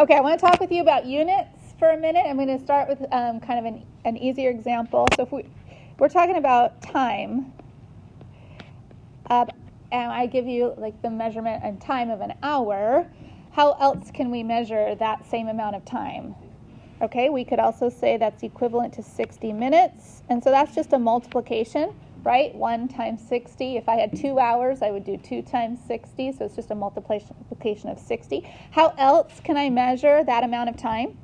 Okay, I want to talk with you about units for a minute. I'm going to start with kind of an easier example. So if we're talking about time, and I give you like the measurement and time of an hour, how else can we measure that same amount of time? Okay, we could also say that's equivalent to 60 minutes. And so that's just a multiplication, right? 1 times 60. If I had 2 hours, I would do 2 times 60. So it's just a multiplication of 60. How else can I measure that amount of time?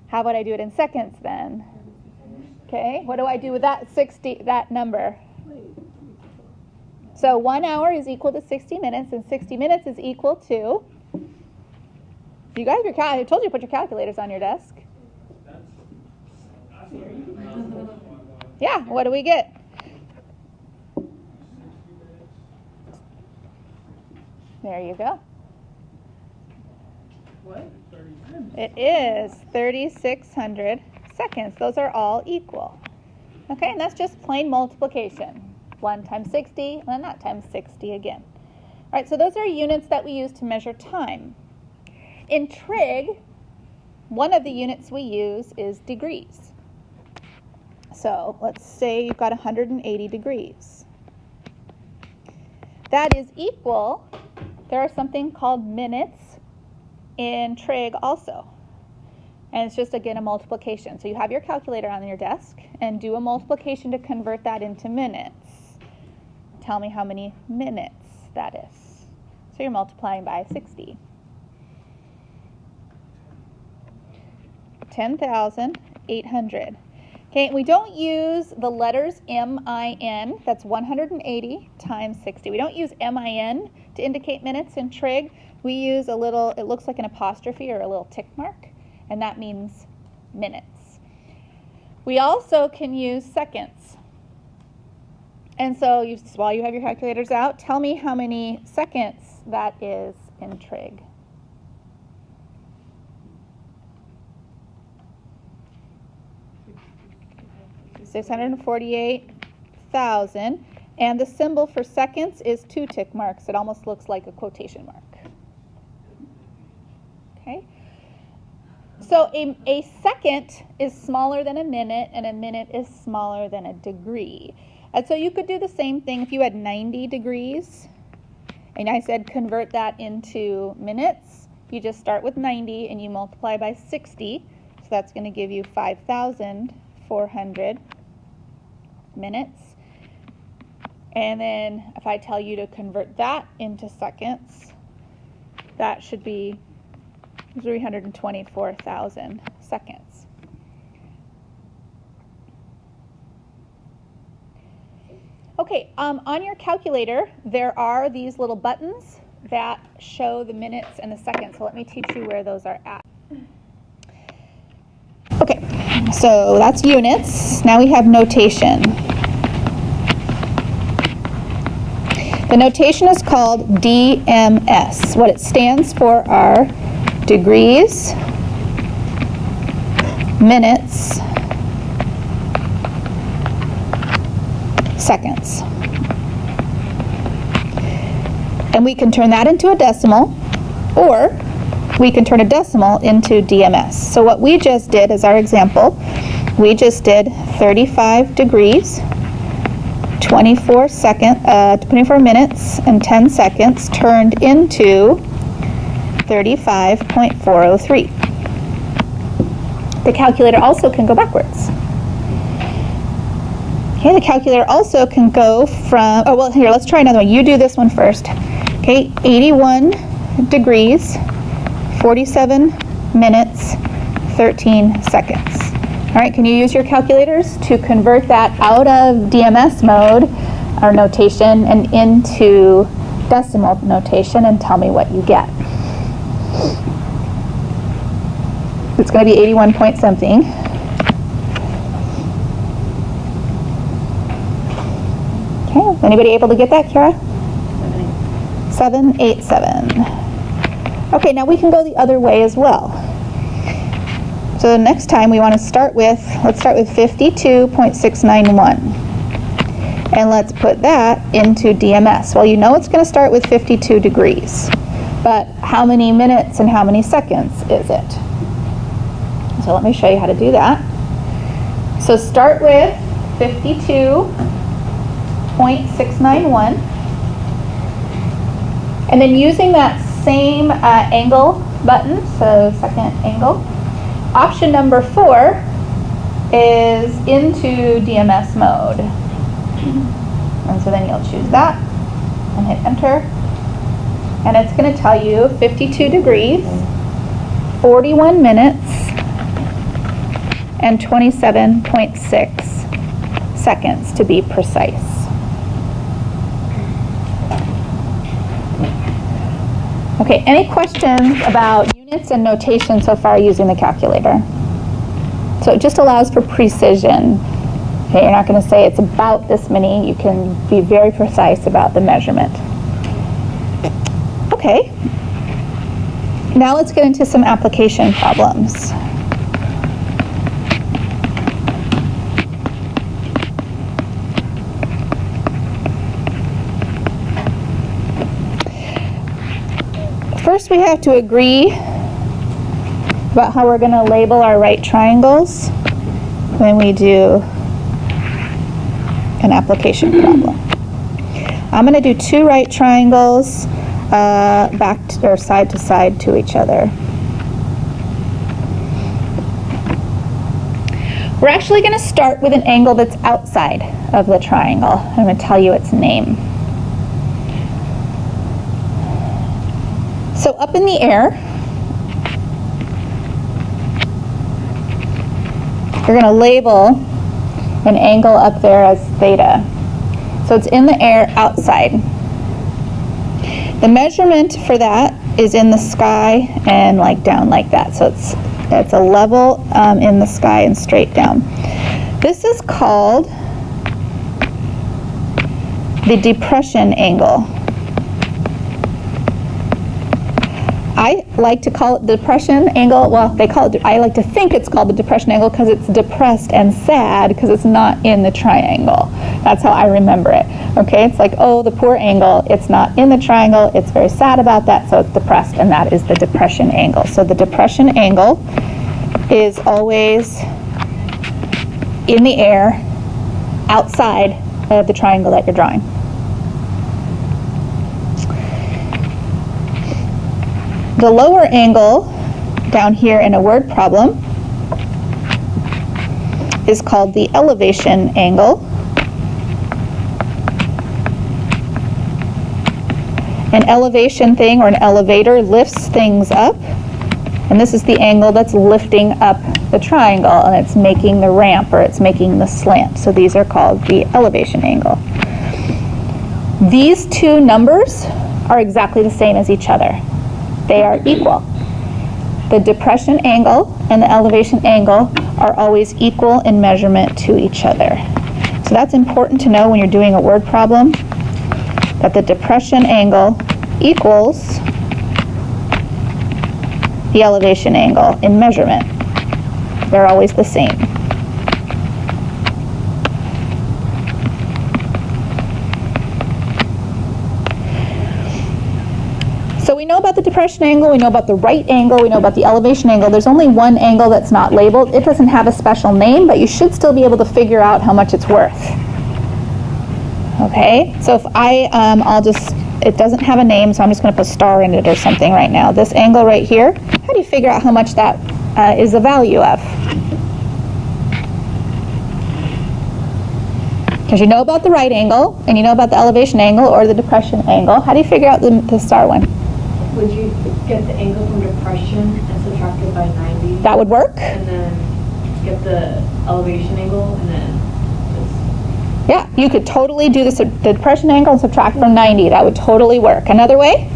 How about I do it in seconds then? Okay, what do I do with that number? So 1 hour is equal to 60 minutes, and 60 minutes is equal to... You guys, I told you to put your calculators on your desk. Yeah, what do we get? There you go. What? It is 3,600 seconds. Those are all equal. Okay, and that's just plain multiplication. 1 times 60, and that times 60 again. All right, so those are units that we use to measure time. In trig, one of the units we use is degrees. So let's say you've got 180 degrees. That is equal, there are something called minutes in trig also. And it's just, again, a multiplication. So you have your calculator on your desk and do a multiplication to convert that into minutes. Tell me how many minutes that is. So you're multiplying by 60. 10,800. Okay, we don't use the letters MIN. That's 180 times 60. We don't use MIN to indicate minutes in trig. We use a little, it looks like an apostrophe or a little tick mark, and that means minutes. We also can use seconds. And so while you have your calculators out, tell me how many seconds that is in trig. $648,000, and the symbol for seconds is 2 tick marks. It almost looks like a quotation mark. Okay. So a second is smaller than a minute, and a minute is smaller than a degree. And so you could do the same thing if you had 90 degrees, and I said convert that into minutes. You just start with 90 and you multiply by 60, so that's going to give you 5,400 minutes. And then if I tell you to convert that into seconds, that should be 324,000 seconds. Okay, on your calculator, there are these little buttons that show the minutes and the seconds. So let me teach you where those are at. Okay, so that's units. Now we have notation. The notation is called DMS. What it stands for are degrees, minutes, seconds. And we can turn that into a decimal, or we can turn a decimal into DMS. So what we just did as our example, we just did 35 degrees, 24 minutes, and 10 seconds turned into 35.403. The calculator also can go backwards. Okay, the calculator also can go from, oh, well, here, let's try another one. You do this one first. Okay, 81 degrees, 47 minutes, 13 seconds. All right, can you use your calculators to convert that out of DMS mode, or notation, and into decimal notation, and tell me what you get? It's going to be 81 point something. Okay, anybody able to get that, Kara? 787. Okay, now we can go the other way as well. So next time we want to start with, let's start with 52.691. And let's put that into DMS. Well, you know it's going to start with 52 degrees. But how many minutes and how many seconds is it? So let me show you how to do that. So start with 52.691. And then using that same angle button, so second angle, option number 4 is into DMS mode. And so then you'll choose that and hit enter. And it's going to tell you 52 degrees, 41 minutes, and 27.6 seconds to be precise. Okay, any questions about units and notation so far using the calculator? So it just allows for precision. Okay, you're not going to say it's about this many. You can be very precise about the measurement. Okay, now let's get into some application problems. First, we have to agree about how we're going to label our right triangles when we do an application problem. I'm going to do 2 right triangles back to, or side to side to each other. We're actually going to start with an angle that's outside of the triangle. I'm going to tell you its name. So up in the air, you're going to label an angle up there as theta. So it's in the air outside. The measurement for that is in the sky and like down like that. So it's a level in the sky and straight down. This is called the depression angle. I like to call it the depression angle. Well, they call it, I like to think it's called the depression angle because it's depressed and sad because it's not in the triangle. That's how I remember it. Okay, it's like, oh, the poor angle, it's not in the triangle, it's very sad about that, so it's depressed, and that is the depression angle. So the depression angle is always in the air outside of the triangle that you're drawing. The lower angle down here in a word problem is called the elevation angle. An elevation thing or an elevator lifts things up, and this is the angle that's lifting up the triangle, and it's making the ramp or it's making the slant. So these are called the elevation angle. These two numbers are exactly the same as each other. They are equal. The depression angle and the elevation angle are always equal in measurement to each other. So that's important to know when you're doing a word problem, that the depression angle equals the elevation angle in measurement. They're always the same. So we know about the depression angle, we know about the right angle, we know about the elevation angle. There's only one angle that's not labeled. It doesn't have a special name, but you should still be able to figure out how much it's worth. Okay, so if it doesn't have a name, so I'm just going to put a star in it or something right now. This angle right here, how do you figure out how much that is the value of? Because you know about the right angle, and you know about the elevation angle or the depression angle. How do you figure out the star one? Would you get the angle from depression and subtract it by 90? That would work. And then get the elevation angle and then just... Yeah, you could totally do the depression angle and subtract from 90. That would totally work. Another way?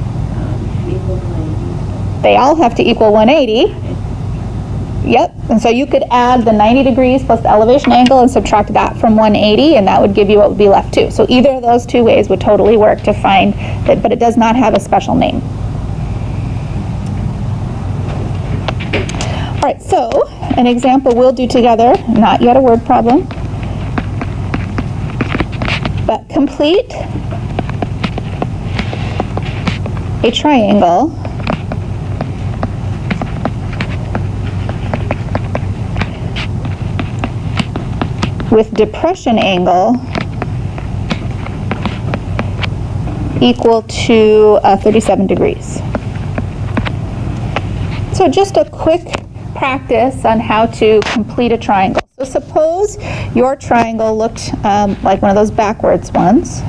Equal 90. They all have to equal 180. Yep, and so you could add the 90 degrees plus the elevation angle and subtract that from 180, and that would give you what would be left too. So either of those two ways would totally work to find that, but it does not have a special name. All right, so an example we'll do together, not yet a word problem. But complete a triangle with depression angle equal to 37 degrees. So just a quick practice on how to complete a triangle. So suppose your triangle looked like one of those backwards ones,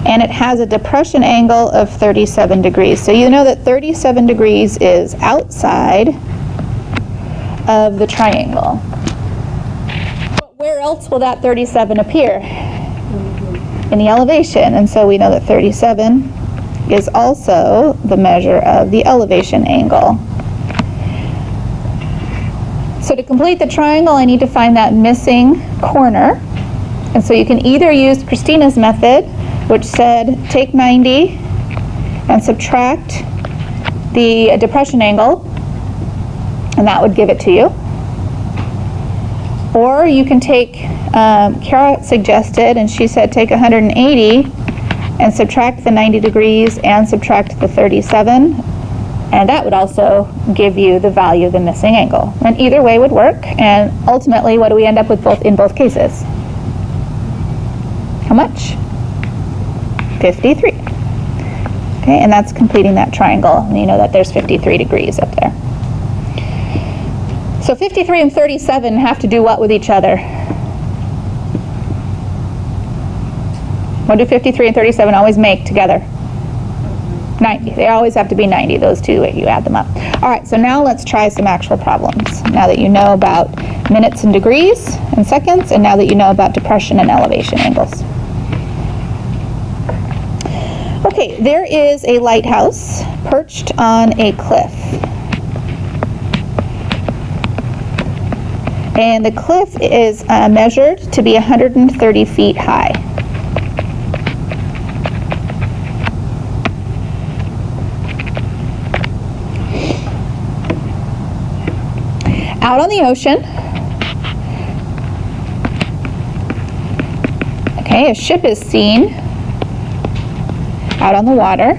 and it has a depression angle of 37 degrees. So you know that 37 degrees is outside of the triangle. But where else will that 37 appear? In the elevation. And so we know that 37 is also the measure of the elevation angle. So to complete the triangle, I need to find that missing corner. And so you can either use Christina's method, which said take 90 and subtract the depression angle, and that would give it to you. Or you can take, Kara suggested, and she said take 180 and subtract the 90 degrees and subtract the 37, and that would also give you the value of the missing angle. And either way would work, and ultimately what do we end up with in both cases? How much? 53. Okay, and that's completing that triangle. And you know that there's 53 degrees up there. So 53 and 37 have to do what with each other? What do 53 and 37 always make together? 90. They always have to be 90, those two, you add them up. All right, so now let's try some actual problems. Now that you know about minutes and degrees and seconds, and now that you know about depression and elevation angles. Okay, there is a lighthouse perched on a cliff. And the cliff is measured to be 130 feet high. Out on the ocean, okay, a ship is seen out on the water,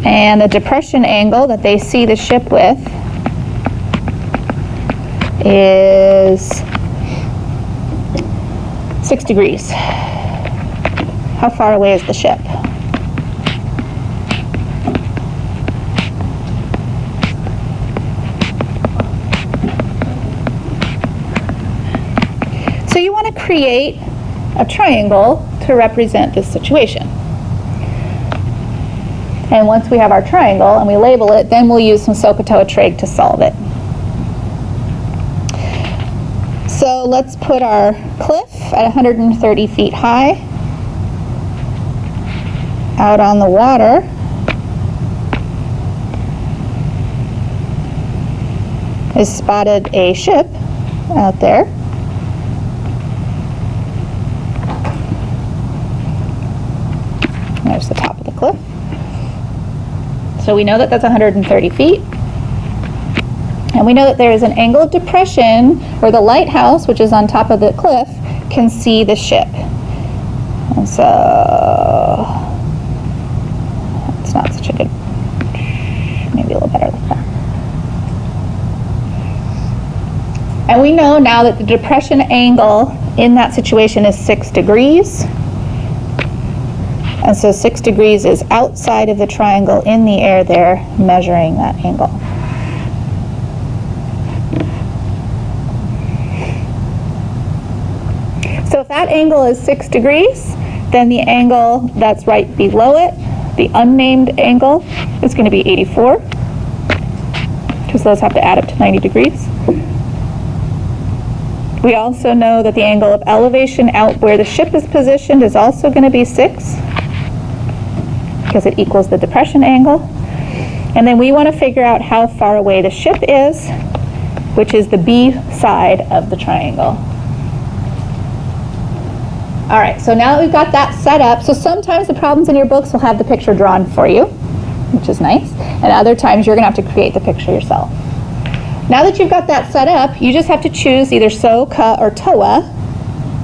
and the depression angle that they see the ship with is 6 degrees. How far away is the ship? So you want to create a triangle to represent this situation. And once we have our triangle and we label it, then we'll use some SOHCAHTOA trig to solve it. So let's put our cliff at 130 feet high. Out on the water. Is spotted a ship out there. There's the top of the cliff. So we know that that's 130 feet. And we know that there is an angle of depression where the lighthouse, which is on top of the cliff, can see the ship. And so it's not such a good, maybe a little better like that. And we know now that the depression angle in that situation is 6 degrees. And so 6 degrees is outside of the triangle in the air there, measuring that angle. So if that angle is 6 degrees, then the angle that's right below it, the unnamed angle, is going to be 84, because those have to add up to 90 degrees. We also know that the angle of elevation out where the ship is positioned is also going to be 6, because it equals the depression angle. And then we want to figure out how far away the ship is, which is the B side of the triangle. All right, so now that we've got that set up, so sometimes the problems in your books will have the picture drawn for you, which is nice, and other times you're going to have to create the picture yourself. Now that you've got that set up, you just have to choose either SO, CA, or TOA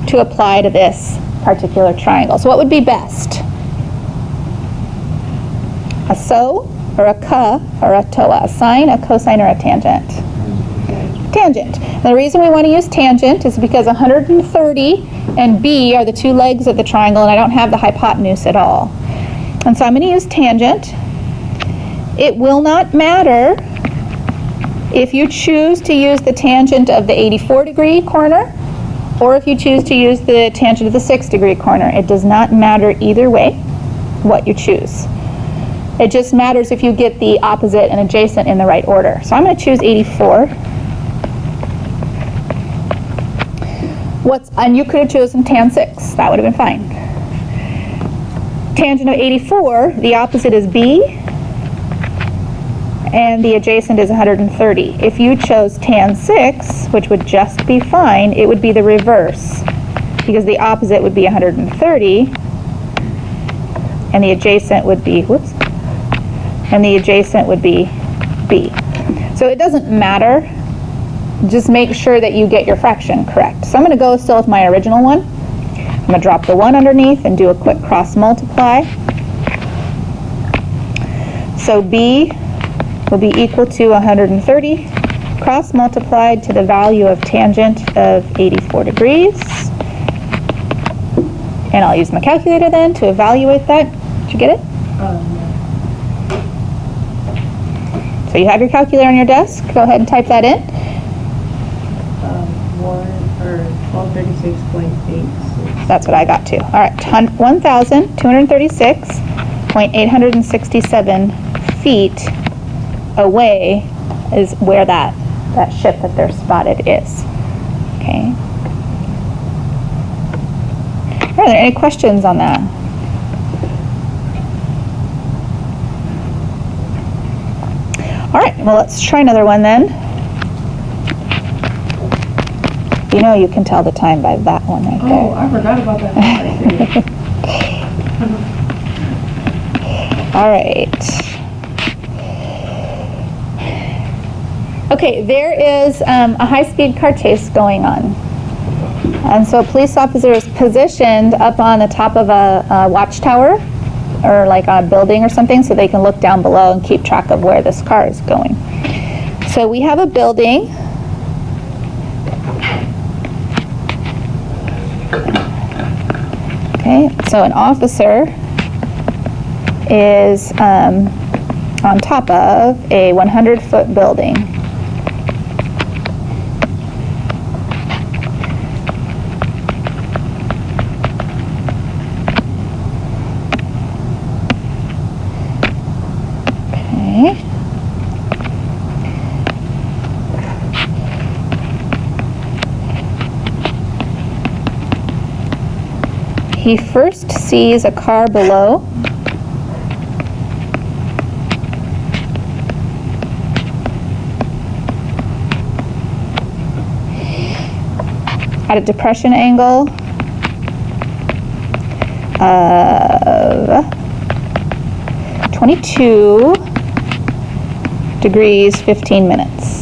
to apply to this particular triangle. So what would be best? A SO, or a CA, or a TOA? A sine, a cosine, or a tangent? Tangent. And the reason we want to use tangent is because 130 and B are the two legs of the triangle, and I don't have the hypotenuse at all. And so I'm going to use tangent. It will not matter if you choose to use the tangent of the 84-degree corner or if you choose to use the tangent of the 6-degree corner. It does not matter either way what you choose. It just matters if you get the opposite and adjacent in the right order. So I'm going to choose 84. And you could have chosen tan 6. That would have been fine. Tangent of 84, the opposite is B, and the adjacent is 130. If you chose tan 6, which would just be fine, it would be the reverse, because the opposite would be 130, and the adjacent would be, and the adjacent would be B. So it doesn't matter. Just make sure that you get your fraction correct. So I'm going to go still with my original one. I'm going to drop the 1 underneath and do a quick cross multiply. So B will be equal to 130 cross multiplied to the value of tangent of 84 degrees. And I'll use my calculator then to evaluate that. Did you get it? So you have your calculator on your desk. Go ahead and type that in. 1236.86. That's what I got too. All right, 1,236.867 feet away is where that ship that they're spotted is. Okay. Are there any questions on that? All right, well, let's try another one then. You know you can tell the time by that one right there. Oh, I forgot about that one. All right. Okay, there is a high-speed car chase going on. And so a police officer is positioned up on the top of a watchtower or like a building or something so they can look down below and keep track of where this car is going. So we have a building. Okay, so an officer is on top of a 100-foot building. Okay. He first sees a car below. At a depression angle of 22 degrees 15 minutes.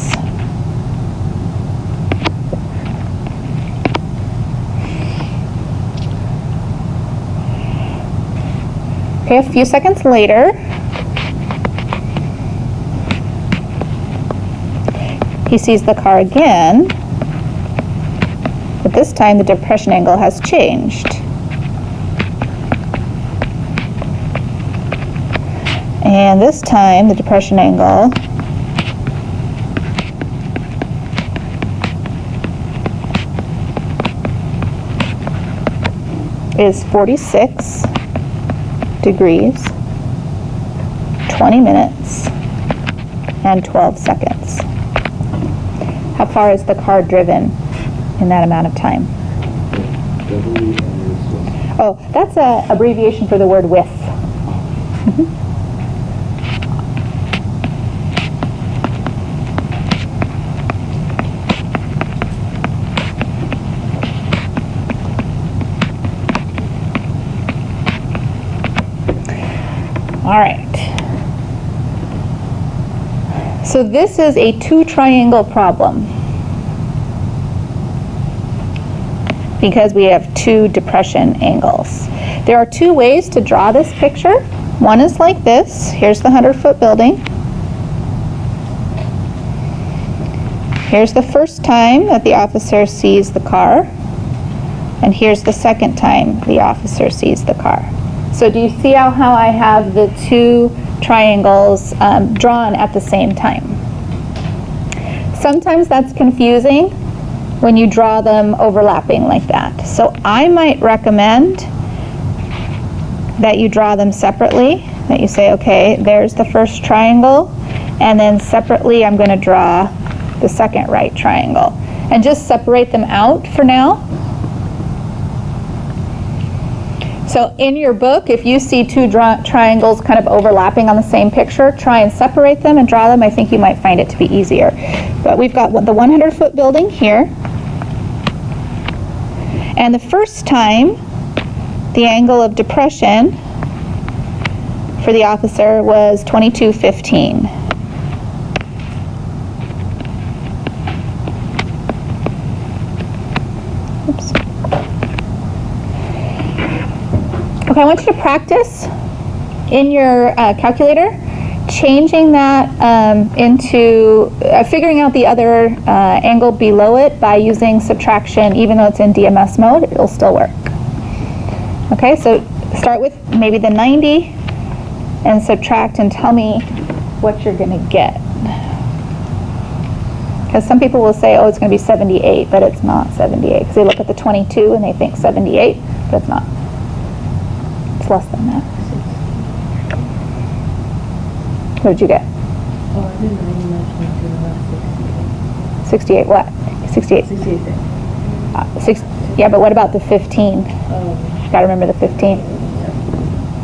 Okay, a few seconds later, he sees the car again, but this time the depression angle has changed. And this time the depression angle is 46 degrees, 20 minutes, and 12 seconds. How far is the car driven in that amount of time? Oh, that's an abbreviation for the word with. All right. So this is a two-triangle problem because we have two depression angles. There are two ways to draw this picture. One is like this. Here's the 100-foot building. Here's the first time that the officer sees the car, and here's the second time the officer sees the car. So do you see how I have the two triangles drawn at the same time? Sometimes that's confusing when you draw them overlapping like that. So I might recommend that you draw them separately, that you say, okay, there's the first triangle, and then separately I'm going to draw the second right triangle, and just separate them out for now. So in your book, if you see two triangles kind of overlapping on the same picture, try and separate them and draw them. I think you might find it to be easier. But we've got the 100-foot building here, and the first time the angle of depression for the officer was 22:15. Oops. Okay, I want you to practice in your calculator changing that into figuring out the other angle below it by using subtraction. Even though it's in DMS mode, it'll still work. Okay, so start with maybe the 90 and subtract and tell me what you're going to get. Because some people will say, oh, it's going to be 78, but it's not 78. Because they look at the 22 and they think 78, but it's not. It's less than that. What did you get? Oh, I did 90 minus 22 68 and what? 68. 68. Yeah, but what about the 15? Got to remember the 15.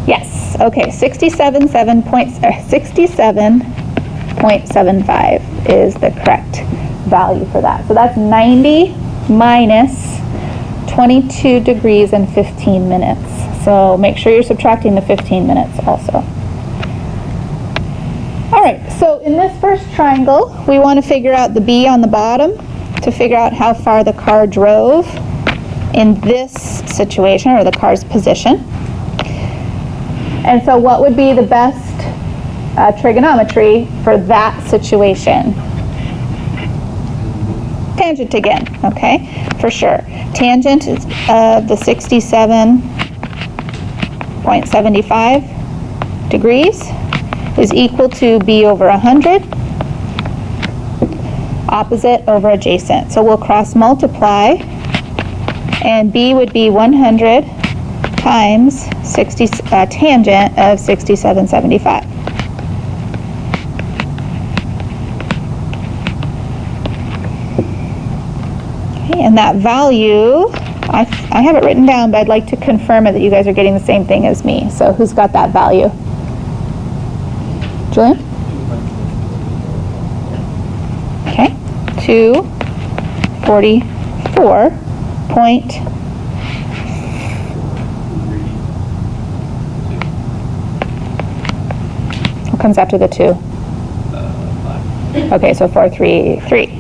Yes. Okay. 67.75 is the correct value for that. So that's 90 minus 22 degrees and 15 minutes. So make sure you're subtracting the 15 minutes also. All right. So in this first triangle, we want to figure out the B on the bottom to figure out how far the car drove in this situation, or the car's position. And so what would be the best trigonometry for that situation? Tangent again, okay, for sure. Tangent is the 67.75 degrees is equal to B over 100, opposite over adjacent. So we'll cross multiply, and B would be 100 times tangent of 67.75. Okay, and that value, I have it written down, but I'd like to confirm it that you guys are getting the same thing as me. So who's got that value? Julian? Okay, 244. What comes after the 2? 5. Okay, so 433.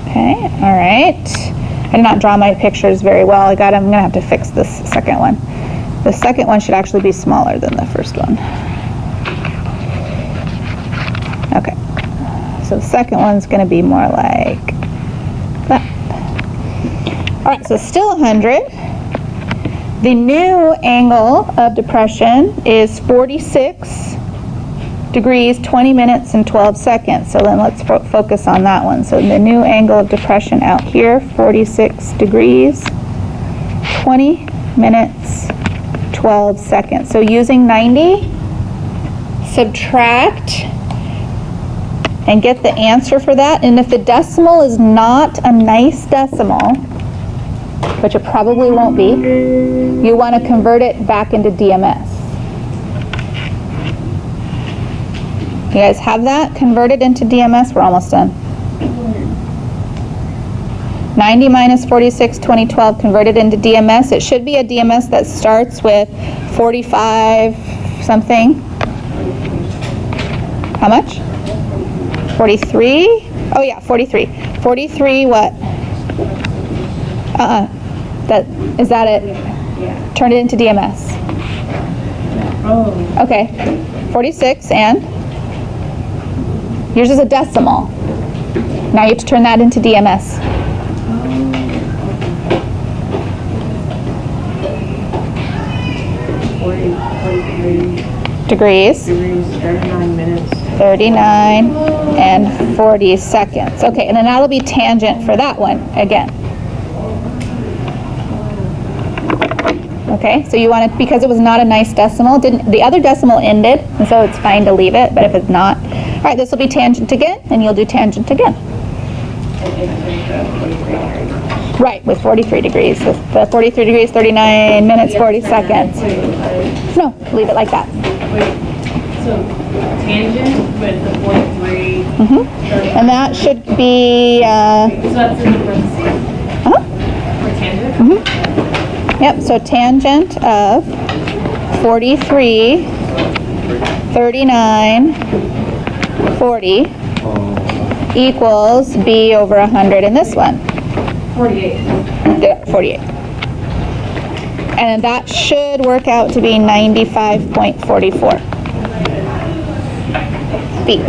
Okay, all right. I did not draw my pictures very well. I'm going to have to fix this second one. The second one should actually be smaller than the first one. Okay. So the second one's going to be more like that. All right, so still 100. The new angle of depression is 46 degrees, 20 minutes, and 12 seconds. So then let's focus on that one. So the new angle of depression out here, 46 degrees, 20 minutes, 12 seconds. So using 90, subtract, and get the answer for that. And if the decimal is not a nice decimal, which it probably won't be, you want to convert it back into DMS. You guys have that converted into DMS? We're almost done. 90 minus 46, 2012 converted into DMS. It should be a DMS that starts with 45, something. How much? 43? Oh yeah, 43. 43 what? Is that it? Yeah. Turn it into DMS. Oh. Okay. 46 and? Yours is a decimal. Now you have to turn that into DMS. 43 Degrees. 39 minutes. 39 and 40 seconds. Okay, and then that'll be tangent for that one again. Okay, so you want it, because it was not a nice decimal, the other decimal ended, and so it's fine to leave it, but if it's not, all right, this will be tangent again, and you'll do tangent again. Right, with 43 degrees. With the 43 degrees, 39 minutes, 40 seconds. No, leave it like that. Wait, so tangent with the 43. And that should be, So that's in the parentheses uh-huh. for tangent? Yep, so tangent of 43, 39, 40 equals b over 100 in this one. 48. Yeah, 48. And that should work out to be 95.44 feet.